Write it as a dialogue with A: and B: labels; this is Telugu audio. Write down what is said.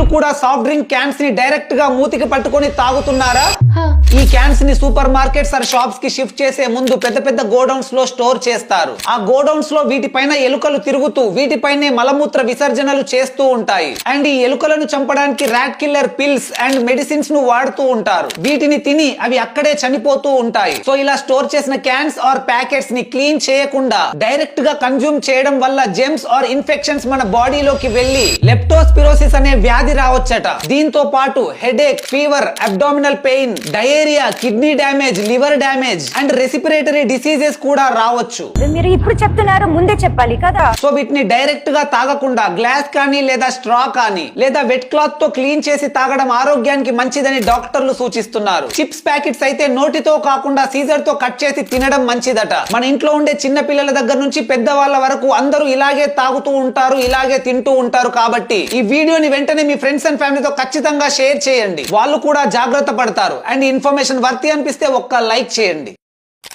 A: మీరు కూడా సాఫ్ట్ డ్రింక్ క్యాన్స్ ని డైరెక్ట్ గా మూతికి పట్టుకొని తాగుతున్నారా? ఈ క్యాన్స్ ని సూపర్ మార్కెట్స్ ఆర్ షాప్స్ కి షిఫ్ట్ చేసే ముందు పెద్ద పెద్ద గోడౌన్స్ లో స్టోర్ చేస్తారు. ఆ గోడౌన్స్ లో వీటిపైన ఎలుకలు తిరుగుతూ వీటిపైనే మలమూత్ర విసర్జనలు చేస్తూ ఉంటాయి. అండ్ ఈ ఎలుకలను చంపడానికి rat killer pills and medicines ను వాడుతూ ఉంటారు. వీటిని తిని అవి అక్కడే చనిపోతూ ఉంటాయి. సో ఇలా స్టోర్ చేసిన క్యాన్స్ ఆర్ ప్యాకెట్స్ ని క్లీన్ చేయకుండా డైరెక్ట్ గా కన్జ్యూమ్ చేయడం వల్ల జెమ్స్ ఆర్ ఇన్ఫెక్షన్స్ మన బాడీలోకి వెళ్లి లెప్టోస్పిరోసిస్ అనే వ్యాధి రావచ్చట. దీంతో పాటు headache, fever, abdominal pain, diarrhoea, kidney damage, liver damage and respiratory diseases కూడా రావచ్చు.
B: మీరు ఇప్పుడు చెప్తున్నారు, ముందే చెప్పాలి కదా.
A: సో వీటిని డైరెక్ట్ గా తాగకుండా గ్లాస్ కానీ లేదా స్ట్రా కానీ లేదా వెట్ క్లాత్ తో క్లీన్ చేసి తాగడం ఆరోగ్యానికి మంచిదని డాక్టర్లు సూచిస్తున్నారు. చిప్స్ ప్యాకెట్స్ అయితే నోటితో కాకుండా సీజర్ తో కట్ చేసి తినడం మంచిదట. మన ఇంట్లో ఉండే చిన్న పిల్లల దగ్గర నుంచి పెద్దవాళ్ళ వరకు అందరూ ఇలాగే తాగుతూ ఉంటారు, ఇలాగే తింటూ ఉంటారు. కాబట్టి ఈ వీడియోని వెంటనే మీ ఫ్రెండ్స్ అండ్ ఫ్యామిలీతో ఖచ్చితంగా షేర్ చేయండి. వాళ్ళు కూడా జాగ్రత్త పడతారు. అండ్ ఇన్ఫర్మేషన్ వర్తి అనిపిస్తే ఒక్క లైక్ చేయండి.